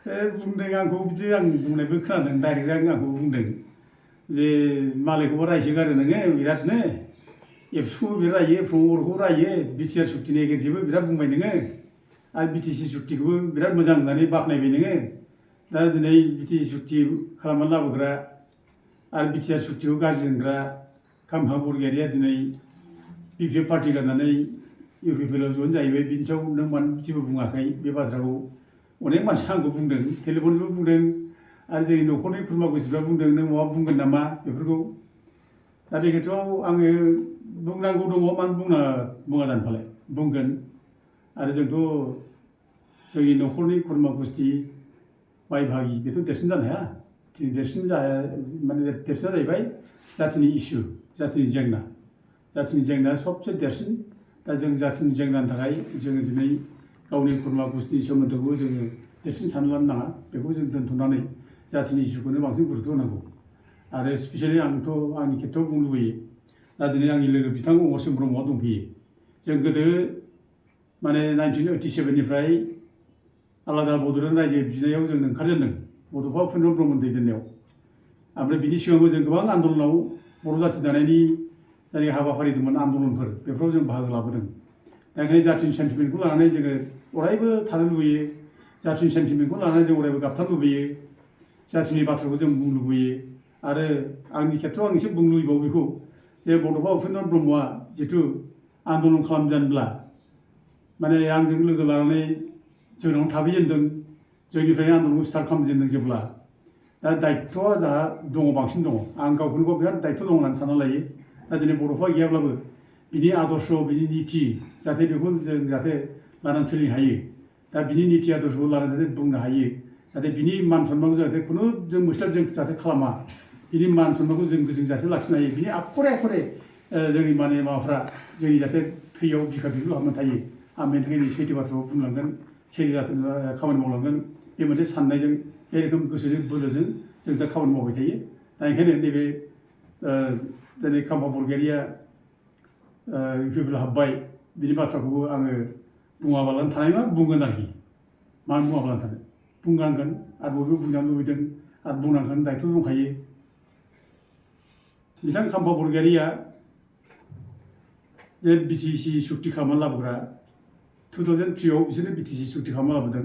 बुंदों आंखौ बिदि आं बुंनायबो खोनादों डाइरेक्ट आंखौ बुंदों जे मालायखौबो रायसोगारो नोङो बिरादनो एबसुखौबो बिराद रायो प्रमदखौबो रायो बिटिआर सुक्तिनि एगेन्स्टबो बिराद बुंबाय नोङो आरो बिटिसि सुक्तिखौबो बिराद मोजां होननानै बाख्नायबाय नोङो दा दिनै बिटिसि सुक्ति खालामनानै लाबोग्रा आरो बिटिआर सुक्तिखौ गाज्रि होनग्रा खाम्फा बरगयारिया दिनै बिपिएफ पार्टि गारनानै इउपिपिएलआव जइन जाहैबाय बिनि सायाव नों मानो जेबो बुङाखै बे बाथ्राखौ अनेक मानसिया आंखौ बुंदों टेलिफनजोंबो बुंदों आरो जोंनि न'खरनि खुरमा गुरुफ्रा बुंदों नों माबा बुंगोन नामा बेफोरखौ दा बे खेत्रआव आङो बुंनांगौ दङ मानो बुङा जानो फालाय बुंगोन आरो जोंथ' जोंनि न'खरनि खुरमा गुस्थि बाय बाहागि बेथ' देरसिन जानो हाया देरसिन जाया माने देरसिना जाहैबाय जाथिनि इसु जाथिनि जेंना सबसे देरसिन दा जों जाथिनि जेंनानि थाखाय जोङो दिनै गावनि खुरमा गुस्थि सोमोन्दोखौ जोङो देरसिन सानना लानो नाङा बेखौ जों दोनथ'नानै जाथिनि इसुखौनो बांसिन गुरुत्व होनांगौ आरो स्पेसियेलि आंथ' आंनि खेत्रआव बुंनो लुबैयो दा दिनै आंनि लोगो बिथां अमरसिं ब्रह्मआ दंफैयो जों गोदो माने 1987निफ्राय आलादा बड'लेण्ड रायजो बिनायाव जों ओंखारजेनदों बड'फा उपेन्द्र ब्रह्मनि दैदेननायाव ओमफ्राय बिनि सिगांबो जों गोबां आन्दलनाव बर' जाथि दानायनि जाय हाबाफारि दंमोन आन्दलनफोर बेफोराव जों बाहागो लाबोदों दा ओंखायनो जाथिनि सेन्टिमेन्टखौ लानानै जोङो अरायबो थानो लुबैयो जाथिनि सेन्टिमेन्टखौ लानानै जों अरायबो गाबथानो लुबैयो जाथिनि बाथ्राखौ जों बुंनो लुबैयो आरो आंनि खेत्रआव आं एसे बुंनो लुबैबावो बेखौ जे बड'फा उपेन्द्र ब्रह्मआ जिथु आन्दलन खालामजेनब्ला माने आंजों लोगो लानानै जोंनाव थाफैजेनदों जोंनिफ्रायनो आन्दलनखौ स्टार्ट खालामजेनदों जेब्ला दा दायित्वआ जोंहा दङ बांसिन दङ आं गावखौनो गाव बिराद दायित्व दं होननानै सानना लायो दा दिनै बड'फा गैयाब्लाबो बिनि आदर्श बिनि निति जाहाथे बेखौ जों जाहाथे लानानै सोलिनो हायो दा बिनि निति आदर्शखौ लानानै जाहाथे बुंनो हायो जाहाथे बिनि मान सन्मानखौ जाहाथे खुनु जों मोस्लाब जों जाहाथे खालामा बिनि मान सन्मानखौ जों गोजों जाहाथे लाखिनो हायो बिनि आखरे जोंनि माने माबाफ्रा जोंनि जाहाथे थैयाव बिखा बिखुल हाबनानै थायो आं बेनि थाखायनो सैथो बाथ्राखौ बुंलांगोन सैथो खामानि मावलांगोन बे मोनसे साननायजों बे रोखोम गोसोजों बोलोजों जों दा खामानि मावबाय थायो दा ओंखायनो नैबे दिनै खाम्फा बरगयारिया इउपिपिएल हाबबाय बिनि बाथ्राखौबो आङो बुङाबालानो थानाय नङा बुंगोन आरोखि मानो बुङाबालानो थानो बुंनांगोन आरो बयबो बुंजानो लुबैदों आरो बुंनांगोन दायित्व दंखायो बिथां खाम्फा बरगयारिया जे बिटिसि सुक्ति खालामनानै लाबोग्रा 2003आव बिसोरनो बिटिसि सुक्ति खालामना लाबोदों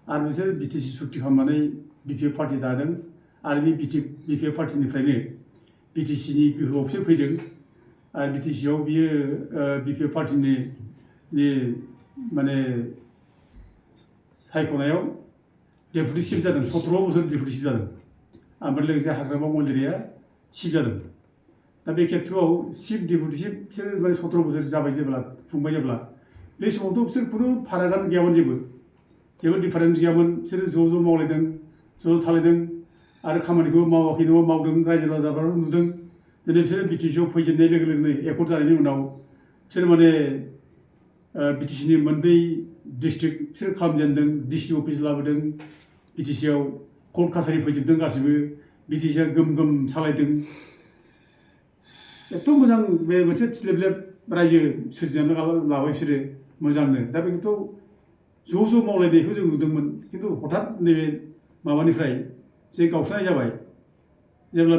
आरो बिसोर बिटिसि सुक्ति खालामनानै बिपिएफ पार्टि दादों आरो बे बिपिएफ पार्टिनिफ्रायनो बिटिसिनि गोहोआवसो फैदों आरो बिटिसिआव बियो बिपिएफ पार्टिनि माने सायख'नायाव डेपुटि चिफ जादों 17 बोसोर डेपुटि चिफ जादों ओमफ्राय लोगोसे हाग्रामा मन्दिरिया चिफ जादों दा बे खेत्रआव चिफ डेपुटि चिफ बिसोर माने 17 बोसोर जाबाय जेब्ला खुंबाय जेब्ला बे समावथ' बिसोर खुनु फारागानो गैयामोन जेबो डिफारेन्स गैयामोन बिसोरो ज' मावलायदों ज' थालायदों आरो खामानिखौ मावाखै नङा मावदों रायजो राजाफ्राबो नुदों दिनै बिसोरो बिटिसिआव फैजेननाय लोगो लोगोनो एकर्ड जानायनि उनाव बिसोर माने बिटिसिनि मोनब्रै डिस्ट्रिक्ट बिसोर खालामजेनदों डिसि अफिस लाबोदों बिटिसिआव कर्ट कासारि फैजोबदों गासिबो बिटिसिआ गोम सालायदों एथ' मोजां बे मोनसे थिलेबलेब रायजो सोरजिनानै लाबाय बिसोरो मोजांनो दा बेखौथ' ज' मावलायनायखौ जों नुदोंमोन खिन्थु हठात नैबे माबानिफ्राय जे गावस्रानाय जाबाय जेब्ला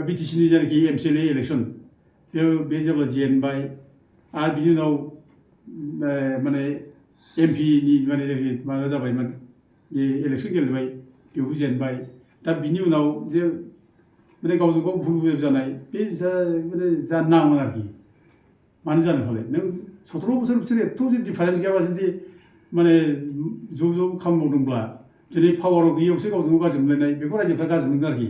बिटिसिनि जायनाखि एमसिएलए इलेक्सन बे जेब्ला जेनबाय आरो बिनि उनाव माने एमपिनि माने माबा जाबायमोन बे इलेक्सन गेलेबाय बेयावबो जेनबाय दा बिनि उनाव जे माने गावजों गाव भुल जानाय बे माने जानो नाङामोन आरोखि मानो जानो फालाय नों 17 बोसोर बिसोर एथ' जे डिफारेन्स गैयाबा जुदि माने ज' खामानि मावदोंब्ला दिनै पावाराव गैयैयावसो गावजों गाव गाज्रि मोनलायनाय बेखौ रायजोफ्रा गाज्रि मोनदों आरोखि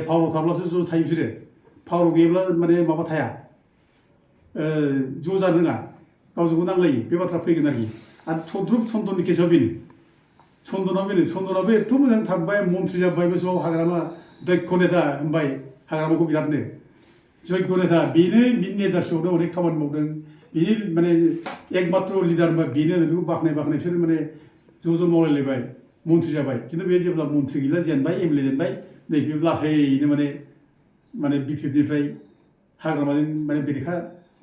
पावाराव थाब्लासो ज' थायो बिसोरो पावाराव गैयाब्ला माने माबा थाया ज' जानो रोङा गावजों गाव नांलायो बे बाथ्रा फैगोन आरोखि आरो सद्रुप चन्दननि केसआव बेनो चन्दनाबो एथ' मोजां थांबाय मन्थ्रि जाबाय बे समाव हाग्रामा दक्ष नेता होनबाय हाग्रामाखौ बिरादनो जग्य नेता बेनो बिनि नेतासिङावनो अनेक खामानि मावदों बिनि माने एकमात्र लिडार होनबा बेनो बेखौ बाख्नाय बिसोर माने ज' मावलायलायबाय मन्थ्रि जाबाय खिन्थु बे जेब्ला मन्थ्रि गैला जेनबाय एमएलए जेनबाय नैबे लासैनो माने बिपिएफनिफ्राय हाग्रामाजों माने बेरेखा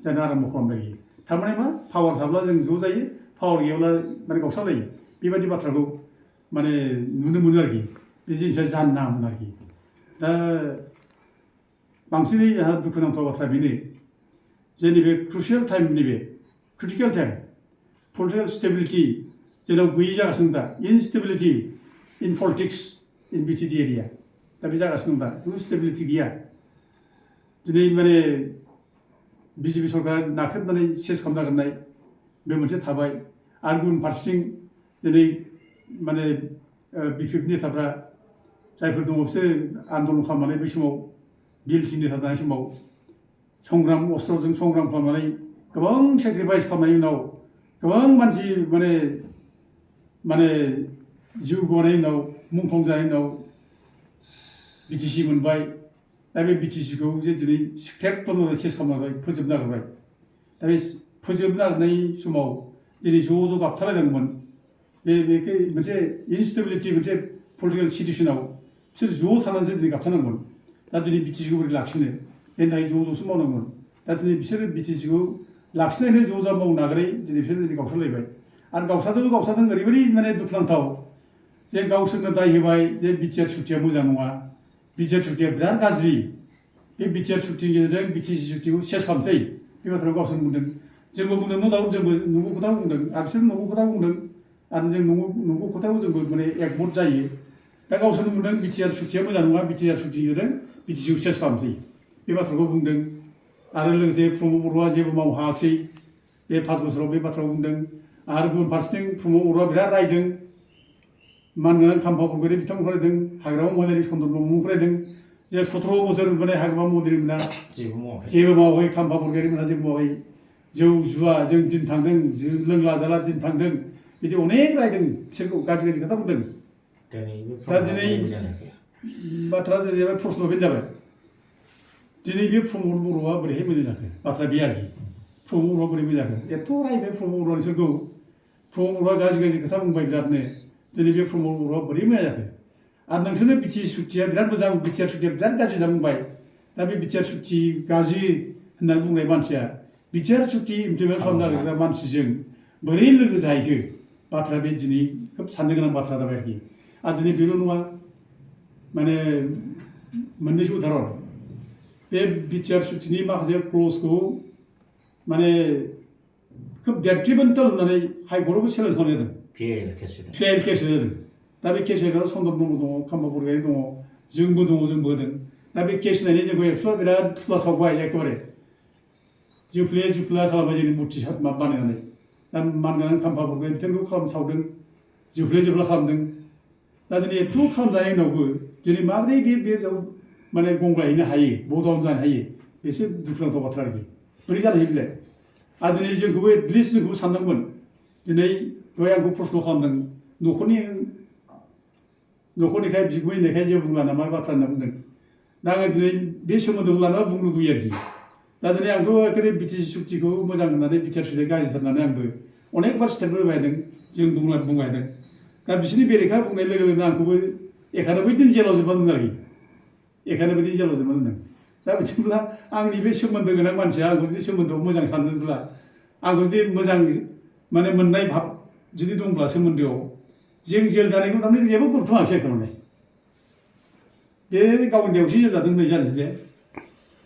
जानो आराम्भ खालामबाय थारमाने मा पावार थाब्ला जों ज' जायो पावार गैयाब्ला माने गावस्रालायो बेबायदि बाथ्राखौ माने नुनो मोनो आरोखि बे जिनिसा जानो नाङामोन आरोखि दा बांसिनै आंहा दुखुनांथाव बाथ्रा बेनो जे नैबे क्रुसियेल टाइम नैबे क्रिटिकेल टाइम पलिटिकेल स्टेबिलिटि जोंनाव गैयि जागासिनो दा इनस्टेबिलिटि इन पलिटिक्स इन बिटिडि एरिया दा बे जागासिनो दा खुनु स्टेबिलिटि गैया दिनै माने बिजेपि सरकारा नाख्रेबनानै सेस खालामनो नागिरनाय बे मोनसे थाबाय आरो गुबुन फारसेथिं दिनै माने बिपिएफ नेताफ्रा जायफोर दङ बिसोर आन्दलन खालामनानै बै समाव बिएलटि नेता जानाय समाव संग्राम अस्त्रजों संग्राम खालामनानै गोबां सेक्रिफाइस खालामनायनि उनाव गोबां मानसि माने माने जिउ गनायनि उनाव मुंख्लं जानायनि उनाव बिटिसि मोनबाय दा बे बिटिसिखौ जे दिनै स्क्रेप खालामनानै सेस खालामनानै फोजोबनो नागिरबाय दा बे फोजोबनो नागिरनाय समाव दिनै ज' गाबथालायदोंमोन बे मोनसे इनस्टेबिलिटि मोनसे पलिटिकेल सिटुएसनाव बिसोर ज' थानानैसो दिनै गाबथानांगौमोन दा दिनै बिटिसिखौ बोरै लाखिनो बेनि थाखाय ज'सो मावनांगौमोन दा दिनै बिसोरो बिटिसिखौ लाखिनायनो ज' मावनो नागिरै दिनै बिसोर दिनै गावस्रालायबाय आरो गावस्रादों ओरैबायदि माने दुखुनांथाव जे गावसोरनो दाय होबाय जे बिटिआर सुक्तिया मोजां नङा बिटिआर सुक्तिया बिराद गाज्रि बे बिटिआर सुक्तिनि गेजेरजों बिटिसि सुक्तिखौ सेस खालामसै बे बाथ्राखौ गावसोर बुंदों जोंबो बुंदों न' दाउट जोंबो नंगौ खोथा बुंदों आरो बिसोर नंगौ खोथा बुंदों आरो जों नंगौ खोथाखौ जोंबो माने एकमत जायो दा गावसोरनो बुंदों बिटिआर सुक्तिया मोजां नङा बिटिआर सुक्तिनि गेजेरजों बिटिसिखौ सेस खालामसै बे बाथ्राखौ बुंदों आरो लोगोसे प्रमद बर'आ जेबो मावनो हायाखिसै बे 5 बोसोराव बे बाथ्राखौ बुंदों आरो गुबुन फारसेथिं प्रमद बर'आ बिराद रायदों मानगोनां खाम्फा बरगयारि बिथांमोन फरायदों हाग्रामा महिलारि चन्द्र ब्रह्म फरायदों जे 17 बोसोर माने हाग्रामा महिलारि मोना जेबो मावाखै खाम्फा बरगयारि मोना जेबो मावाखै जौ जुवा जों दिन थांदों लोंला जाला दिन थांदों बिदि अनेक रायदों बिसोरखौ गाज्रि खोथा बुंदों दा दिनै बाथ्राया जाहैबाय प्रश्न बेनो जाबाय दिनै बे प्रमद बर'आ बोरैहाय मोजां जाखो बाथ्रा बे आरोखि प्रमद बर'आ बोरै मोजां जाखो एथ' रायबाय प्रमद बर'आ बिसोरखौ प्रमद बर'आ गाज्रि खोथा बुंबाय बिरादनो दिनै बे प्रमद बर'आ बोरै मोजां जाखो आरो नोंसोरनो बिटिसि सुक्तिया बिराद मोजां बिटिआर सुक्तिया बिराद गाज्रि होनना बुंबाय दा बे बिटिआर सुक्ति गाज्रि होननानै बुंनाय मानसिया बिटिआर सुक्ति इमप्लिमेन्ट खालामनो नागिरग्रा मानसिजों बोरै लोगो जाहैखो बाथ्राया बे दिनै खोब साननो गोनां बाथ्रा जाबाय आरोखि आरो दिनै बेल' नङा माने मोननैसो उदाहरन बे बिटिआर सुक्तिनि माखासे क्लजखौ माने खोब डेट्रिमेन्टेल होननानै हाइकर्टआवबो चेलेन्ज खालामनाय जादों फेल केस जादों दा बे केस होनायाव चन्द्र ब्रह्म दङ खाम्फा बरगयारि दङ जोंबो होदों दा बे केस होनायनि जोंखौ एबसुआ बिराद फुला सावबाय एखेबारे जुफ्ले खालामबाय जोंनि मुर्ति बानायनानै दा मानगोनां खाम्फा बरगयारि बिथांखौ सावदों जुफ्ले खालामदों दा दिनै एथ' खालामजानायनि उनावबो दिनै माबोरै बे माने गंग्लायहैनो हायो बदनाम जानो हायो बेसो दुखुनांथाव बाथ्रा आरोखि बोरै जानो हायो बेलाय आरो दिनै जोंखौबो एटलिस्ट जोंखौबो साननांगोन दिनै दहाय आंखौ प्रश्न खालामदों न'खरनिखाय बिगुमै होननायखाय जेबो बुंला नामा बाथ्रा होनना बुंदों दा आङो दिनै बे सोमोन्दोखौ लानानै बुंनो लुबैयो आरोखि दा दिनै आंथ' एखेबारे बिटिसि सुक्तिखौ मोजां होननानै बिटिआर सुक्तिया गाज्रिथार होननानै आंबो अनेकबार स्टेटमेन्ट होबायदों जों बुंबायदों दा बिसोरनि बेरेखा बुंनाय लोगो लोगोनो आंखौबो 91 दिन जेलाव जोबनानै दोनदों आरोखि 91 दिन जेलाव जोबनानै दोनदों दा बिदिब्ला आंनि बे सोमोन्दो गोनां मानसिया आंखौ जुदि सोमोन्दोआव मोजां सानदोंब्ला आंखौ जुदि मोजां माने मोननाय भाब जुदि दंब्ला सोमोन्दोआव जों जेल जानायखौ थारमाने जेबो गुरुत्व थारमाने बे गावनि देवसि जेल जादों होननाय जानोसै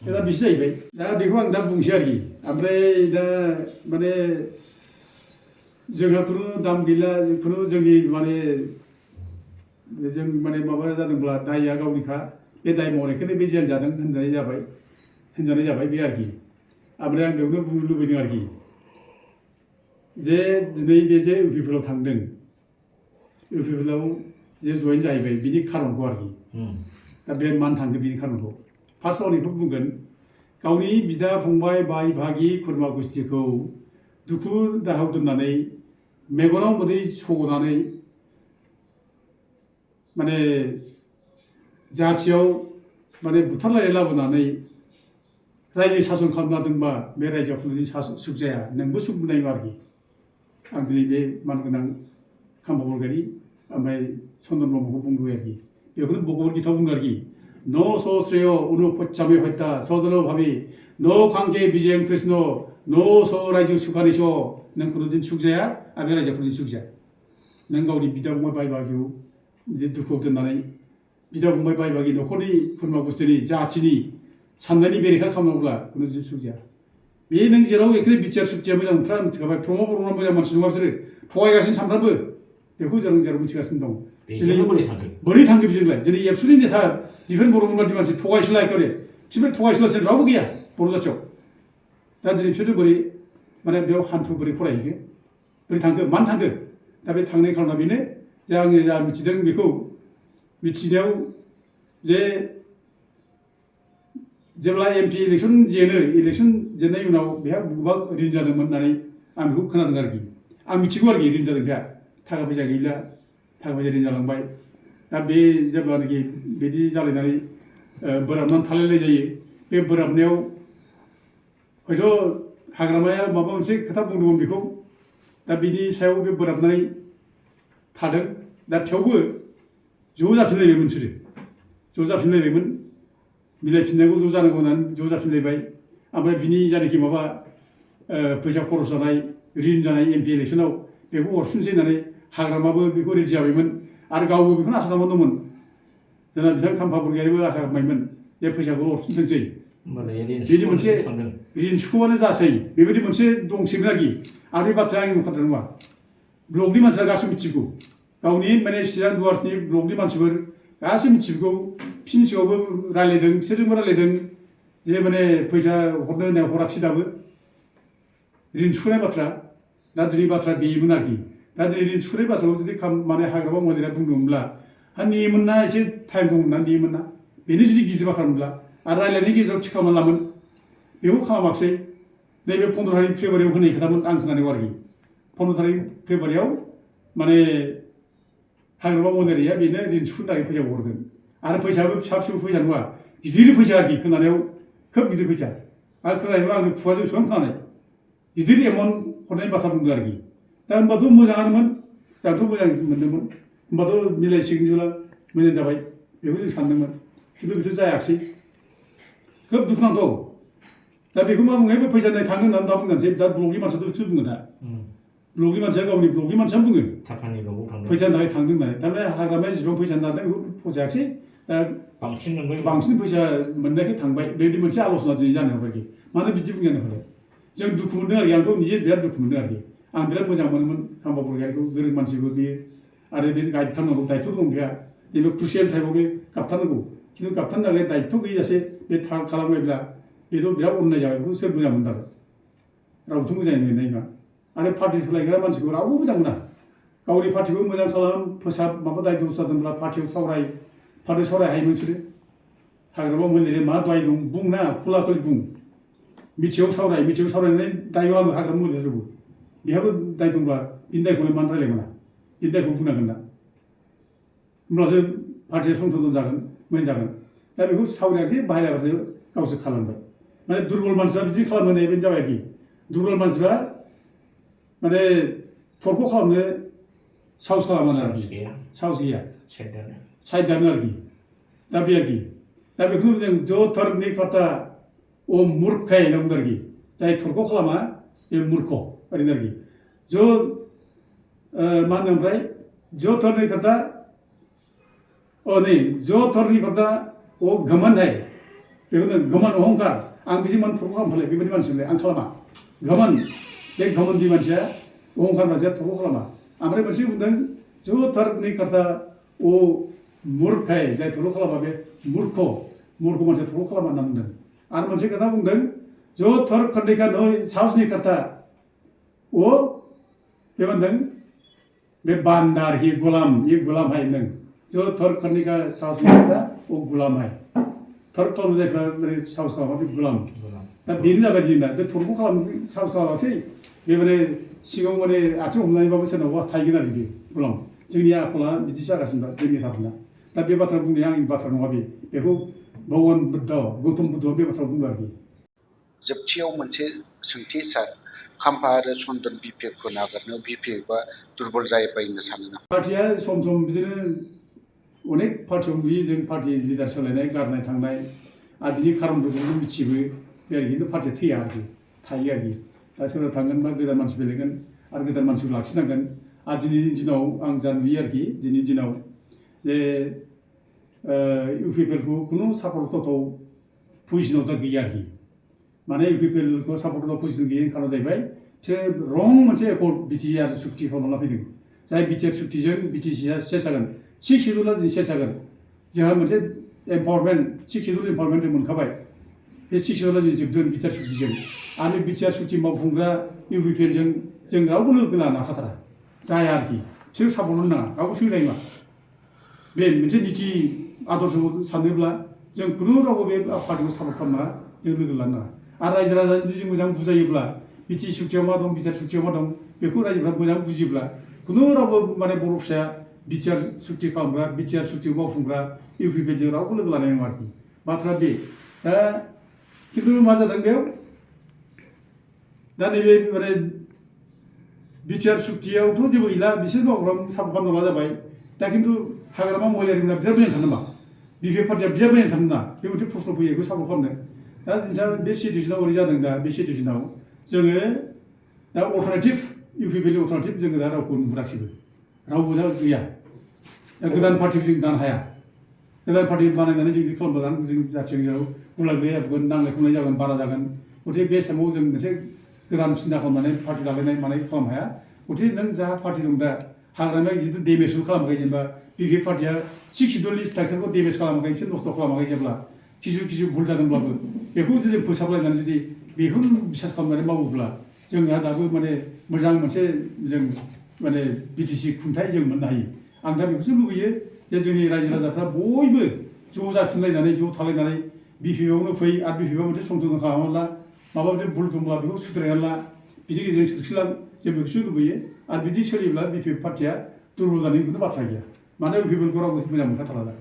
जे दा बिसो जाहैबाय दा बेखौ आं दा बुंसै आरोखि ओमफ्राय दा माने जोंहा खुनु दाम गैला खुनु जोंनि माने जों माने माबा जादोंब्ला दायआ गावनिखा बे दाय मावनायखौनो बे जेल जादों होनजानाय जाबाय बे आरोखि ओमफ्राय आं बेयावनो बुंनो लुबैदों आरोखि जे दिनै बे जे इउपिपिएलाव थांदों इउपिपिएलाव जे जयेन जाहैबाय बिनि खारनखौ आरोखि दा बे मानो थांखो बिनि खारनखौ फार्स्टआव आं बेखौ बुंगोन गावनि बिदा फंबाय बाय बाहागि खुरमा गुस्थिखौ दुखु दाहायाव दोननानै मेगनाव मोदै सग'नानै माने जाथियाव माने बुथारलायनाय लाबोनानै रायजो सासन खालामना दोनबा बे रायजोआव खुनु सुख जाया नोंबो सुख मोननाय नङा आरोखि आं दिनै बे मानगोनां खाम्फा बरगयारि ओमफ्राय चन्द्र ब्रह्मखौ बुंदों आरोखि बेखौनो भगबत गीतायाव बुङो आरोखि न स श्रेय अनुपच्चामे हत्या सजन भाबि न खांके विजयं कृष्ण न स रायजो सुखानि स नों खुनुदिन सुख जाया आरो बे रायजोआव खुनुदिन सुख जाया नों गावनि बिदा फंबाय बाय बाहागियाव जे दुखुआव दोननानै बिदा फंबाय बाय बाहागि न'खरनि खुरमा गुस्थिनि जाथिनि साननायनि बेरेखा खालामोब्ला खुनु सुख जाया। बे नों जेराव एखे बिटिआर सुटिया मोजां मोनथारा मिथिखाबाय प्रमद बर'ना मोजां मानसि नङा बिसोरो थगायगासिनो सानफ्रामबो बेखौ जों जेराव मिथिगासिनो दं। दिनै बोरै थांखो बिजोंलाय दिनै एबसुनि नेता दिफेन बर'मोन बादि मानसि थगायसुला एखेबारे बिसोर थगायसुलासिन रावबो गैया बर' जाथियाव। दा दिनै बिसोरो बोरै माने बेयाव हान्थु बोरै फरायहैखो बोरै थांखो मानो थांखो दा बे थांनाय खारना बेनो जे आङो जा मिथिदों बेखौ मिथिनायाव जे जेब्ला MP इलेक्सन जेनो इलेक्सन जेननायनि उनाव बेहा गोबां रिन जादोंमोन होननानै आं बेखौ खोनादों आरोखि आं मिथिगौ आरोखि रिन जादों बेहा थाखा फैसा गैला थाखा फैसा रिन जालांबाय। दा बे जेब्लानाखि बिदि जालायनानै बोराबनानै थालायलाय जायो बे बोराबनायाव हयथ' हाग्रामाया माबा मोनसे खोथा बुंदोंमोन बेखौ दा बिनि सायाव बे बोराबनानै थादों। दा थेवबो ज' जाफिनलायबायमोन बिसोरो ज' जाफिनलायबायमोन मिलायफिननांगौ ज' जानांगौ होननानै ज' जाफिनलायबाय। ओमफ्राय बिनि जानाखि माबा फैसा खरस जानाय रिन जानाय MP इलेक्सनाव बेखौ हरफिनसै होननानै हाग्रामाबो बेखौ रेडि जाबायमोन आरो गावबो बेखौनो आसा खालामदोंमोन। जोंना बिथां खाम्फा बरगयारिबो आसा खालामबायमोन जे फैसाखौ हरफिनथोंसै बिनि मोनसे रिन सुख'बानो जासै बेबायदि मोनसे दंसैमोन आरोखि। आरो बे बाथ्राया आंनि नंखाद्रा नङा ब्लकनि मानसिया गासैबो मिथिगौ गावनि माने चिरां दुवार्सनि ब्लकनि मानसिफोर गासैबो मिथिगौ फिन सिगाङावबो रायलायदों बिसोरजोंबो रायलायदों जे माने फैसा हरनो होननाया हराखिसै दाबो रिन सुख'नाय बाथ्रा। दा दिनै बाथ्रा बेमोन आरोखि दा दिनै रिन सुख'नाय बाथ्राखौ जुदि माने हाग्रामा मन्दिरा बुंदोंमोनब्ला नेयोमोन ना एसे टाइम दंमोन ना नेयोमोन ना बेनो जुदि गिदिर बाथ्रामोनब्ला आरो रायलायनायनि गेजेराव थि खालामना लामोन बेखौ खालामाखिसै। नैबे 15 तारिख फेब्रुवारियाव होनाय खोथामोन आं खोनानायाव आरोखि 15 तारिख फेब्रुवारियाव माने हाग्रामा मन्दिरिया बेनो रिन सुख'नो थाखाय फैसा हरगोन आरो फैसायाबो फिसा फिसौ फैसा नङा गिदिर फैसा आरोखि खोनानायाव खोब गिदिर फैसा आरो खोनानायाव आंनि खुगाजों एसेबां खोनानाय गिदिर एमाउन्ट हरनायनि बाथ्रा बुंदों आरोखि। दा होनबाथ' मोजाङानोमोन जोंथ' मोजां मोनदोंमोन होनबाथ' मिलायसिगोन जेब्ला मोजां जाबाय बेखौ जों सानदोंमोन खिन्थु बिथ' जायाखिसै खोब दुखुनांथाव। दा बेखौ मा बुङो फैसा नाय थांनो होननानै दा बुंनोसै दा ब्लकनि मानसियाथ' बेखौसो बुङो दा ब्लकनि मानसिया गावनि ब्लकनि मानसियानो बुङो फैसानि थाखाय थांदों होननानै थारमाने हाग्रामाया जेसेबां फैसा लादों बेखौ फसायाखिसै दा बांसिन फैसा मोननायखाय थांबाय बेबायदि मोनसे आल'सना दिनै जानो हाबाय मानो बिदि बुंजानो हाबाय जों दुखु मोनदों आरोखि आंथ' निजे बिराद दुखु मोनदों आरोखि आं बिराद मोजां मोनोमोन खाम्फा बरगयारिखौ गोरों मानसिबो बेयो आरो बे गाइड खालामनांगौ दायथ' दं बेहा जेनेबा क्रुसियेल टाइमाव बे गाबथारनांगौ खिन्थु गाबथारनो थाखाय दायथ' गैयाजासे बे खालामबायब्ला बेथ' बिराद अननाय जाबाय बेखौ सोर मोजां मोनथारो रावबोथ' मोजां मोननाय नङा। आरो पार्टि सोलायग्रा मानसिखौ रावबो मोजां मोना गावनि पार्टिखौ मोजां खालाम फोसाब माबा दाय दस जादोंब्ला पार्टियाव सावराय हायोमोन बिसोरो हाग्रामा मन्दिरा मा दाय दं बुंना खुला खुलि बुं मिथियाव सावरायनानै दायआव लाबो हाग्रामा मन्दिरा जौबो बेहाबो दाय दंब्ला बिनि दायखौलाय मानो रायलायमोना बिनि दायखौ बुंनांगोन ना होमब्लासो पार्टिया संशोधन जागोन मोजां जागोन। दा बेखौ सावरायाखै बाहायाबासो गावसो खालामबाय माने दुरबल मानसिया बिदि खालामनो होनाय बेनो जाबाय आरोखि दुरबल मानसिफ्रा माने थरख' खालामनो साहस खालामो आरोखि साहस गैया साइड दानो आरोखि दा बे आरोखि दा बेखौनो जों जो थर्कनि खाता अ मुर्ख होनना बुंदों आरोखि जाय थरख' खालामा बे मुर्ख ओरैनो आरोखि जो मा होनो ओमफ्राय जो थर्कनि खाता जो थर्कनि खाता अ घमंड है बेखौनो घमंड अहंकार आं बिदि मान थरख' खालामफालाय बेबायदि मानसिलाय आं खालामा घमंड बे घमंडी मानसिया अहंकार मानसिया थरख' खालामा। ओमफ्राय मोनसे बुंदों जो थर्कनि खाता अ मुर्ख है जाय थरख' खालामा बे मुर्ख मानसिया थरख' खालामा होनना बुंदों। आरो मोनसे खोथा बुंदों जो थर्क करने का साहस नहीं करता वो बे होनदों बे बान्दा आरोखि गुलाम ये गुलाम है होनदों जो थर्क करने का साहस नहीं करता वो गुलाम है थर्क खालामनो जायफ्रा माने साहस खालामा बे गुलाम दा बेनो जाबाय जोंना बे थरख' खालामनो साहस खालामासै बे माने सिगाङाव माने आथिं हमनानैबाबो सोरनावबा थाहैगोन आरोखि बे गुलाम जोंनि आखला बिदि जागासिनो दं जोंनि नेताफोरना। दा बे बाथ्रा बुंनाया आंनि बाथ्रा नङा बेखौ भगवान बुद्ध गौतम बुद्धआ बे बाथ्रा बुंदों आरोखि। जोबथियाव मोनसे सोंथि सार खाम्फा आरो चन्दन बिपिएफखौ नागारनायाव बिपिएफआ दुरबल जाबाय होनना सानो नामा? पार्टिया सम बिदिनो अनेक पार्टियाव नुयो जों पार्टि लिडार सोलायनाय गारनाय थांनाय आरो बिनि खारनफोरखौबो मिथियोबो बे आरोखि खिन्थु पार्टिया थैया आरोखि थायो आरोखि दा सोरबा थांगोन बा गोदान मानसि फैलायगोन आरो गोदान मानसिखौ लाखिनांगोन आरो दिनैनि दिनाव आं जा नुयो आरोखि दिनैनि दिनाव जे इउपिपिएलखौ खुनु सापर्टथाव पजिसनाव दा गैया आरोखि माने इउपिपिएलखौ सापर्टथाव पजिसन गैयैनि खारना जाहैबाय बिसोर रं मोनसे एकर्ड बिटिआर सुक्ति खालामना फैदों जाय बिटिआर सुक्तिजों बिटिसिआ सेस जागोन 6 सिड्युला दिनै सेस जागोन जोंहा मोनसे एम्पावारमेन्ट 6 सिड्युल एम्पावारमेन्ट जों मोनखाबाय बे 6 सिड्युला जों जोबगोन बिटिआर सुक्तिजों आरो बिटिआर सुक्ति मावफुंग्रा इउपिपिएलजों जों रावबो लोगो लानो हाखाथारा जाया आरोखि बिसोर सापर्ट होनो नाङा रावबो सोलिनाय नङा बे मोनसे निति आदर्श सानोब्ला जों खुनु रावबो बे पार्टिखौ सापर्ट खालामनाङा जों लोगो लानो नाङा आरो रायजो राजाजों जुदि मोजां बुजायोब्ला बिटि सुक्तियाव मा दं बिटिआर सुक्तियाव मा दं बेखौ रायजोफ्रा मोजां बुजियोब्ला खुनु रावबो माने बर' फिसाया बिटिआर सुक्ति खालामग्रा बिटिआर सुक्ति मावफुंग्रा इउपिपिएलजों रावबो लोगो लानाय नङा आरोखि बाथ्रा बे दा खिन्थु मा जादों बेयाव दा नैबे माने बिटिआर सुक्तियावथ' जेबो गैला बिसोर मावग्रा सापर्ट खालामना ला जाबाय दा खिन्थु हाग्रामा महिलारिफोरा बिराद मोजां थानो नामा बिपिएफ पार्टिया बिराद मोजां थानो ना बे मोनसे प्रश्न फैयो बेखौ सापर्ट खालामनो दा जोंहा बे सिटुएसनाव ओरै जादों दा बे सिटुएसनाव जोङो दा अल्टारनेटिभ इउपिपिएलनि अल्टारनेटिभ जोङो दा रावखौ नुहुराखिसैबो रावबो दा गैया दा गोदान पार्टिखौ जों दानो हाया गोदान पार्टि बानायनानै जों जि खालामबा जों जाथिनि गेजेराव गुलाय-गुजाय जागोन नांलाय खमलाय जागोन बारा जागोन गथिखे बे समाव जों मोनसे गोदान सिन्था खालामनानै पार्टि लालायनाय मानाय खालामनो हाया गथिखे नों जा पार्टि दं दा हाग्रामाया जितु डेमेजबो खालामाखै जेनेबा बिपिएफ पार्टिया 6 सिड्युलनि स्ट्राक्चारखौ डेमेज खालामाखै बिसोर नस्थ' खालामाखै जेब्ला किसु भुल जादोंब्लाबो बेखौ जुदि फोसाबलायनानै जुदि बेखौनो बिसास खालामनानै मावोब्ला जोंहा दाबो माने मोजां मोनसे जों माने बिटिसि खुंथाय जों मोननो हायो आं दा बेखौसो लुबैयो जे जोंनि रायजो राजाफ्रा बयबो ज' जाफिनलायनानै ज' थालायनानै बिपिएफआवनो फै आरो बिपिएफआ मोनसे संशोधन खालामोब्ला माबा मोनसे भुल दंब्ला बेखौ सुद्रायना ला बिनि गेजेरजों सोरखिलां जों बेखौसो लुबैयो आरो बिदि सोलियोब्ला बिपिएफ पार्टिया दुर्बल जानायनि खुनु बाथ्रा गैया मानो इउपिपिएलखौ रावबो मोजां मोनखाथारा दा